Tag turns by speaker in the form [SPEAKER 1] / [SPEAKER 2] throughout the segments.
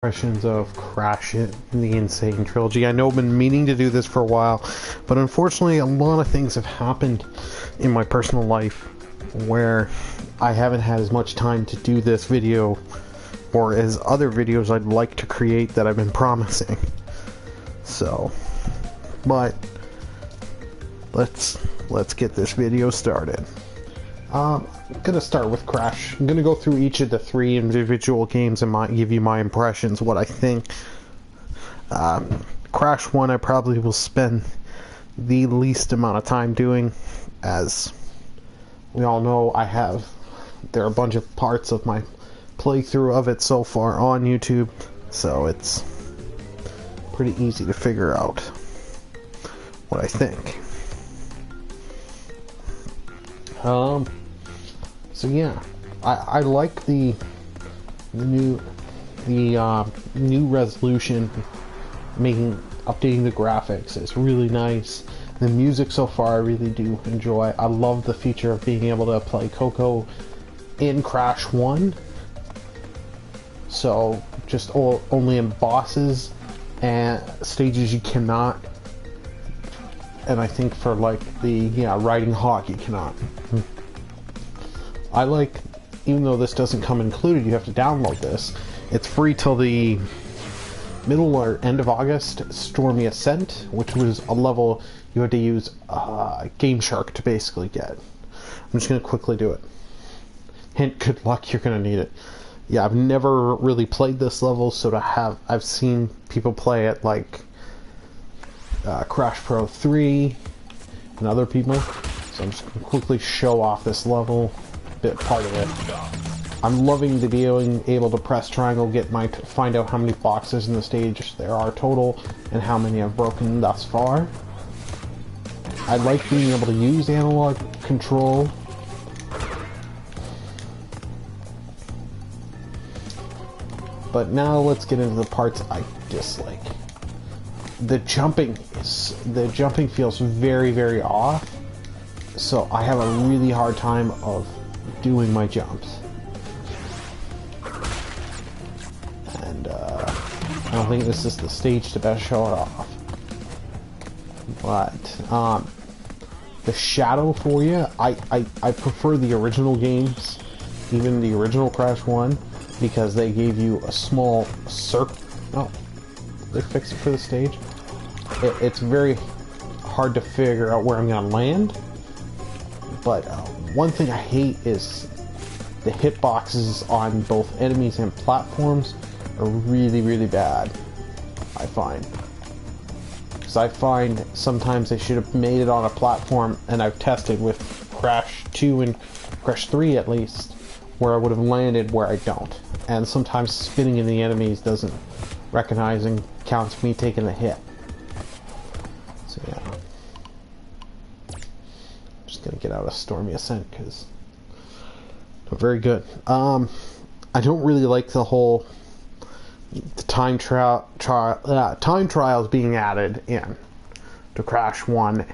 [SPEAKER 1] Impressions of Crash in the Nsane Trilogy. I know I've been meaning to do this for a while, but unfortunately a lot of things have happened in my personal life where I haven't had as much time to do this video or as other videos I'd like to create that I've been promising. So, but let's get this video started. I'm gonna start with Crash. I'm gonna go through each of the three individual games and give you my impressions, what I think. Crash 1 I probably will spend the least amount of time doing, as we all know there are a bunch of parts of my playthrough of it so far on YouTube, so it's pretty easy to figure out what I think. So yeah, I like the new resolution, updating the graphics. It's really nice. The music so far I really do enjoy. I love the feature of being able to play Coco in Crash 1. So just only in bosses and stages you cannot. And I think for like the riding hawk you cannot. I like, even though this doesn't come included, you have to download this. It's free till the middle or end of August. Stormy Ascent, which was a level you had to use Game Shark to basically get. I'm just going to quickly do it. Hint, good luck, you're going to need it. Yeah, I've never really played this level, so I've seen people play it like Crash Pro 3 and other people. So I'm just going to quickly show off this level. Part of it. I'm loving the being able to press triangle, find out how many boxes in the stage there are total and how many I've broken thus far. I like being able to use analog control. But now let's get into the parts I dislike. The jumping feels very, very off. So I have a really hard time of doing my jumps, and I don't think this is the stage to best show it off. But the shadow for you, I prefer the original games, even the original Crash 1, because they gave you a small circle. Oh, they fixed it for the stage. It's very hard to figure out where I'm gonna land, but one thing I hate is the hitboxes on both enemies and platforms are really, really bad, I find. Because I find sometimes they should have made it on a platform, and I've tested with Crash 2 and Crash 3 at least, where I would have landed where I don't. And sometimes spinning in the enemies doesn't recognize and counts me taking the hit. So yeah. Gonna get out of Stormy Ascent because they're very good. I don't really like the whole time trials being added in to Crash 1.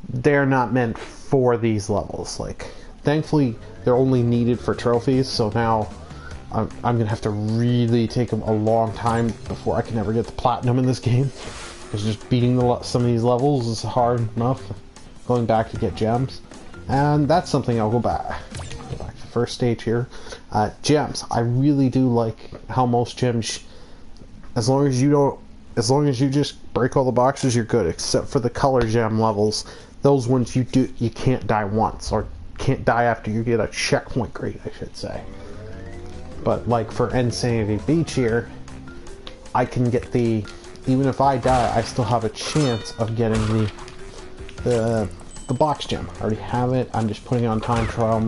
[SPEAKER 1] They're not meant for these levels. Like, thankfully they're only needed for trophies, so now I'm gonna have to really take a long time before I can ever get the platinum in this game, because just beating some of these levels is hard enough. Going back to get gems, and that's something I'll go back to the first stage here. Gems, I really do like how most gems, as long as you just break all the boxes, you're good, except for the color gem levels. Those ones you can't die once, or can't die after you get a checkpoint grade, I should say. But like for Insanity Beach here, I can get even if I die, I still have a chance of getting the box gem. I already have it. I'm just putting it on time trial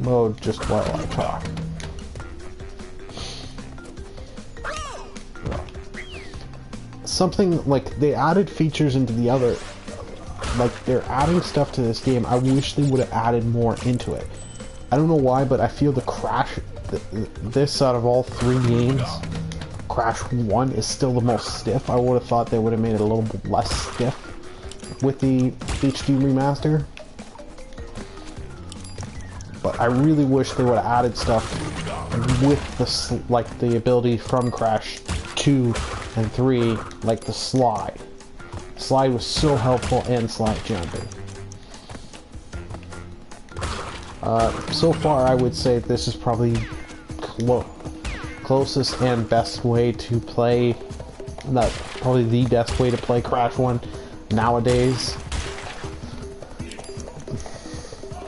[SPEAKER 1] mode just while I talk. Something like they added features into the other, like they're adding stuff to this game. I wish they would have added more into it. I don't know why, but I feel the Crash, this out of all three games, Crash 1 is still the most stiff. I would have thought they would have made it a little bit less stiff with the HD remaster, but I really wish they would have added stuff with the ability from Crash 2 and 3, like the slide. Slide was so helpful, and slide jumping. So far, I would say this is probably closest and best way to play. Probably the best way to play Crash 1 nowadays.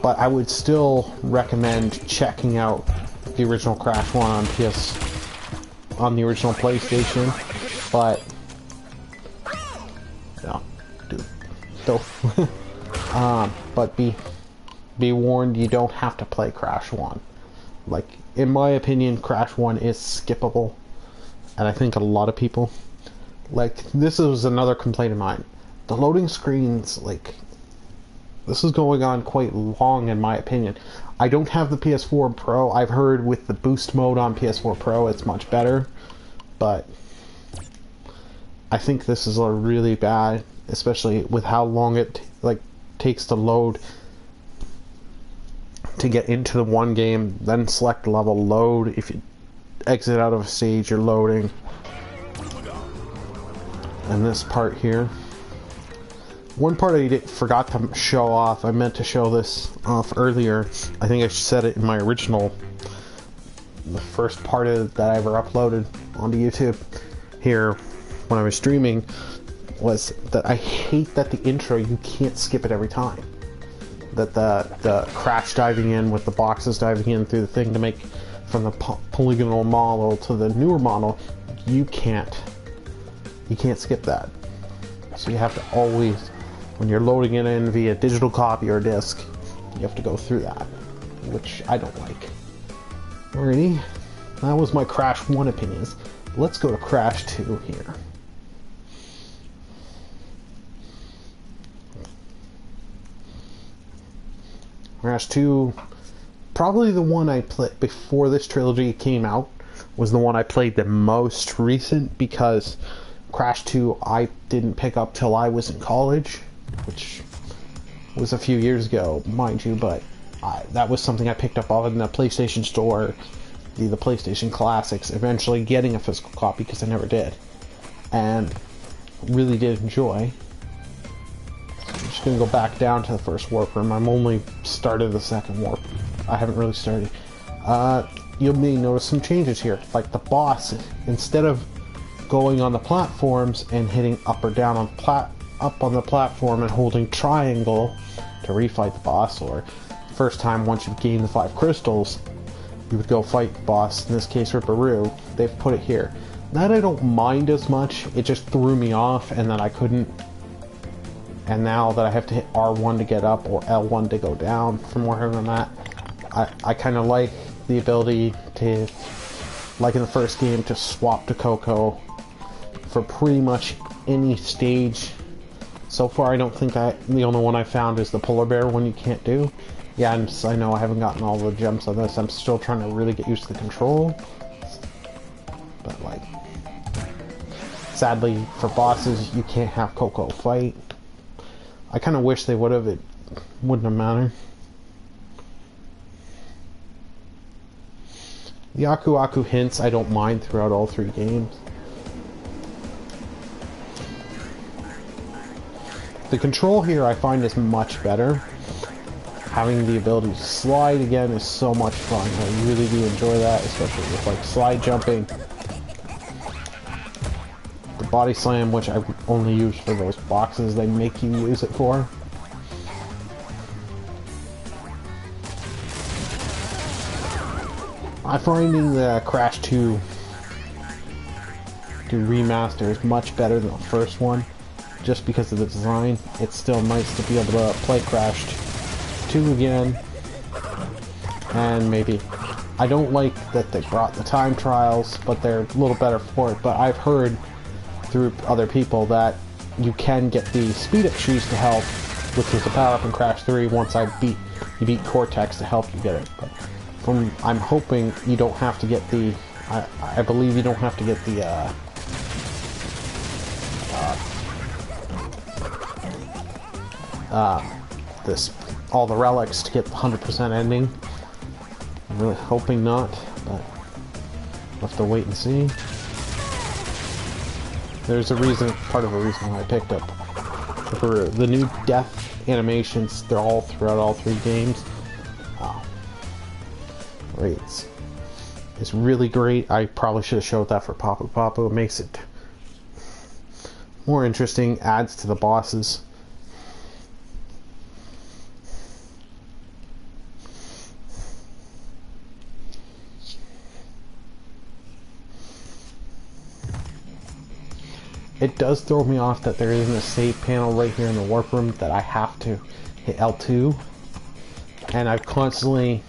[SPEAKER 1] But I would still recommend checking out the original Crash 1 on the original PlayStation. But no, dude, so but be warned, you don't have to play Crash 1. Like, in my opinion, Crash 1 is skippable, and I think a lot of people, like, this was another complaint of mine. The loading screens, like, this is going on quite long, in my opinion. I don't have the PS4 Pro. I've heard with the boost mode on PS4 Pro, it's much better, but I think this is a really bad, especially with how long it takes to load to get into the one game, then select level, load. If you exit out of a stage, you're loading. And this part here, one part I forgot to show off. I meant to show this off earlier. I think I said it in my original, the first part of that I ever uploaded onto YouTube here when I was streaming, was that I hate that the intro, you can't skip it every time. That the Crash diving in with the boxes diving in through the thing to make from the polygonal model to the newer model, you can't skip that. So you have to always, when you're loading it in via digital copy or disc, you have to go through that, which I don't like. Alrighty, that was my Crash 1 opinions. Let's go to Crash 2 here. Crash 2, probably the one I played before this trilogy came out, was the one I played the most recent, because Crash 2 I didn't pick up till I was in college, which was a few years ago, mind you, but that was something I picked up in the PlayStation Store, the PlayStation Classics, eventually getting a physical copy because I never did, and really did enjoy. I'm just going to go back down to the first warp room. I'm only started the second warp. I haven't really started. You may notice some changes here. Like the boss, instead of going on the platforms and hitting up or down on up on the platform and holding triangle to refight the boss, or first time once you've gained the 5 crystals, you would go fight the boss, in this case Ripperoo, they've put it here. That I don't mind as much. It just threw me off, and then I couldn't. And now that I have to hit R1 to get up or L1 to go down from where I'm at, I kind of like the ability to, like in the first game, to swap to Coco for pretty much any stage. So far, I don't think the only one I found is the polar bear one you can't do. Yeah, I know I haven't gotten all the jumps on this. I'm still trying to really get used to the control. But, like, sadly, for bosses, you can't have Coco fight. I kind of wish they would have. It wouldn't have mattered. The Aku Aku hints I don't mind throughout all 3 games. The control here I find is much better. Having the ability to slide again is so much fun. I really do enjoy that, especially with like slide jumping. The body slam, which I only use for those boxes they make you use it for. I'm finding the Crash 2 remaster is much better than the first one, just because of the design. It's still nice to be able to play Crash 2 again, and maybe I don't like that they brought the time trials, but they're a little better for it. But I've heard through other people that you can get the speed up shoes to help, which was the power up in Crash 3 once you beat Cortex to help you get it. But I'm hoping you don't have to get the I believe you don't have to get the all the relics to get the 100% ending. I'm really hoping not, but We'll have to wait and see. There's a reason, part of the reason why I picked up the new death animations. They're all throughout all 3 games. Wow. Great. It's really great. I probably should have showed that for Papu Papu. It makes it more interesting, adds to the bosses. It does throw me off that there isn't a save panel right here in the warp room, that I have to hit L2. And I've constantly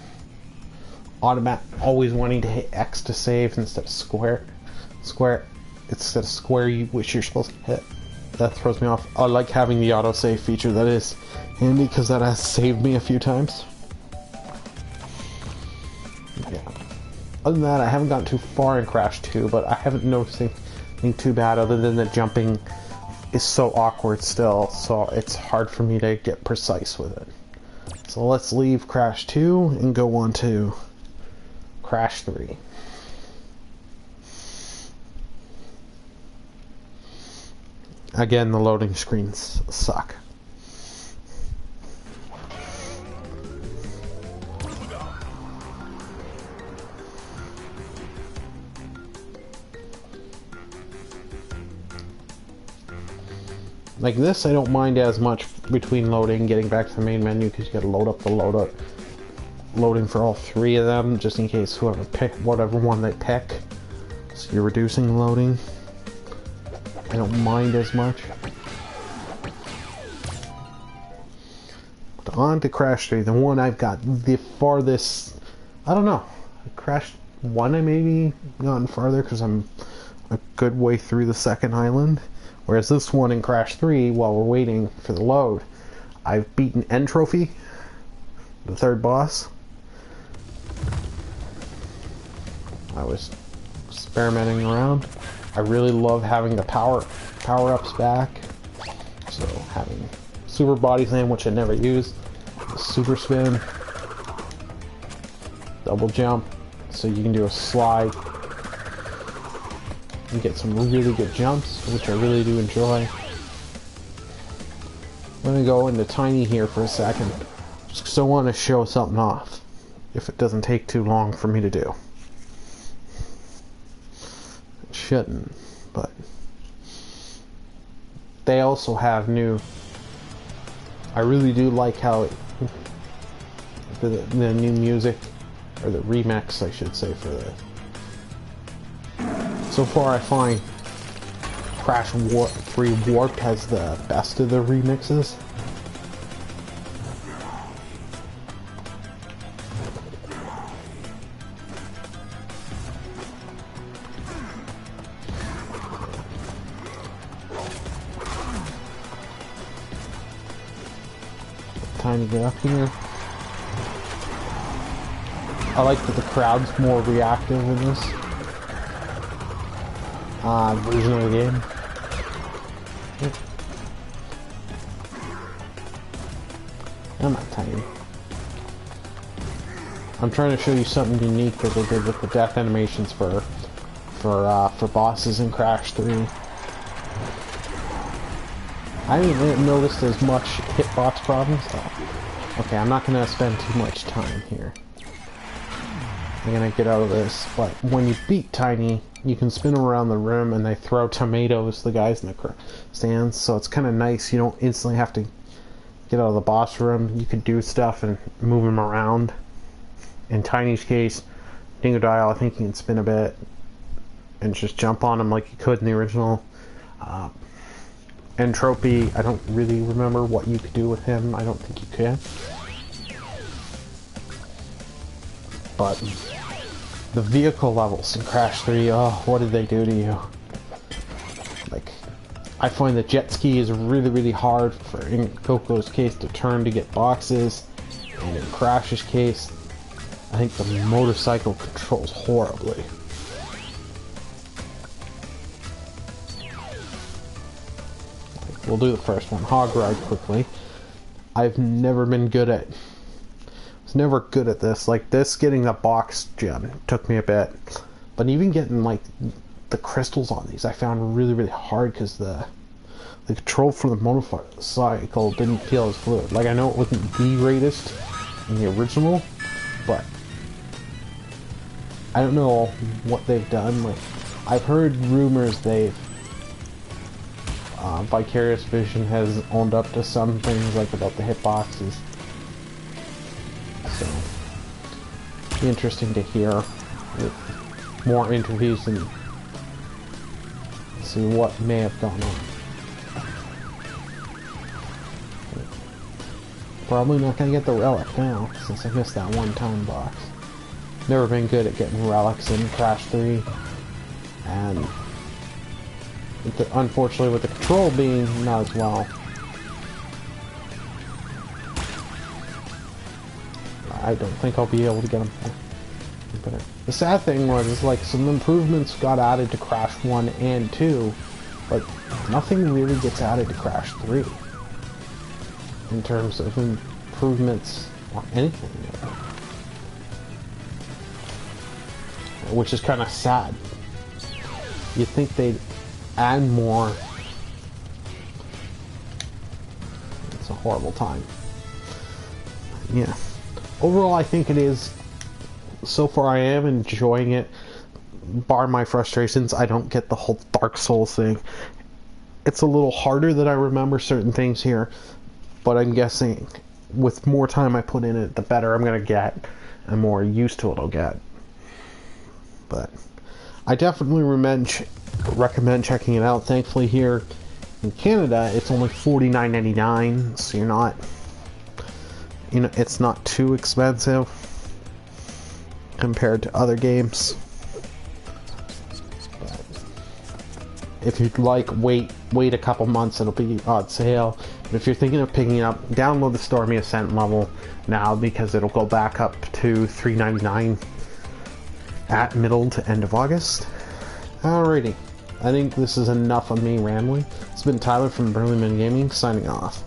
[SPEAKER 1] always wanting to hit X to save instead of square instead of square, which you're supposed to hit. That throws me off. I like having the autosave feature. That is handy because that has saved me a few times. Yeah. Other than that, I haven't gotten too far in Crash 2, but I haven't noticed anything too bad other than the jumping is so awkward still, so it's hard for me to get precise with it. So let's leave Crash 2 and go on to Crash 3. Again, the loading screens suck. Like this, I don't mind as much between loading and getting back to the main menu because you gotta load up the loading for all 3 of them, just in case whatever one they pick. So you're reducing loading. I don't mind as much. But on to Crash 3, the one I've got the farthest. I don't know. Crash 1 I maybe gotten farther because I'm a good way through the second island. Whereas this one in Crash 3, while we're waiting for the load, I've beaten N Trophy, the 3rd boss. I was experimenting around. I really love having the power-ups back. So having Super Body Slam, which I never used, Super Spin, Double Jump, so you can do a slide and get some really good jumps, which I really do enjoy. I'm gonna go into Tiny here for a second, just because I want to show something off, if it doesn't take too long for me to do. It shouldn't, but they also have new. I really do like how the new music, or the remix, I should say, for the. So far, I find Crash 3 Warped has the best of the remixes. Time to get up here. I like that the crowd's more reactive in this version of the game. I'm not tiny. I'm trying to show you something unique that they did with the death animations for bosses in Crash 3. I haven't noticed as much hitbox problems. Oh. Okay, I'm not gonna spend too much time here. I'm gonna get out of this, but when you beat Tiny, you can spin them around the room and they throw tomatoes, the guys in the stands, so it's kind of nice. You don't instantly have to get out of the boss room. You can do stuff and move them around. In Tiny's case, Dingodile, I think you can spin a bit and just jump on him like you could in the original. Entropy, I don't really remember what you could do with him. I don't think you can. But the vehicle levels in Crash 3, oh, what did they do to you? Like, I find the jet ski is really, really hard for, in Coco's case, to turn to get boxes. And in Crash's case, I think the motorcycle controls horribly. We'll do the first one, Hog Ride, quickly. I've never been good at... I was never good at this. Like this, getting the box gem took me a bit. But even getting like the crystals on these, I found really, really hard because the control for the motorcycle didn't feel as fluid. Like, I know it wasn't the greatest in the original, but I don't know what they've done. Like, I've heard rumors they've Vicarious Vision has owned up to some things, like about the hitboxes. So, it'd be interesting to hear more interviews and see what may have gone on. Probably not gonna get the relic now, since I missed that one-time box. Never been good at getting relics in Crash 3, and unfortunately with the control being not as well. I don't think I'll be able to get them. But the sad thing was, is like some improvements got added to Crash 1 and 2, but nothing really gets added to Crash 3 in terms of improvements or anything, which is kind of sad. You'd think they'd add more. It's a horrible time. Yeah. Overall, I think it is. So far, I am enjoying it. Bar my frustrations, I don't get the whole Dark Souls thing. It's a little harder than I remember certain things here, but I'm guessing with more time I put in it, the better I'm gonna get, and more used to it I'll get. But I definitely recommend checking it out. Thankfully, here in Canada, it's only $49.99, so you're not, it's not too expensive compared to other games. But if you'd like, wait a couple months, it'll be on sale. But if you're thinking of picking it up, download the Stormy Ascent level now, because it'll go back up to $3.99 at middle to end of August. Alrighty, I think this is enough of me rambling. It's been Tyler from Burleyman Gaming, signing off.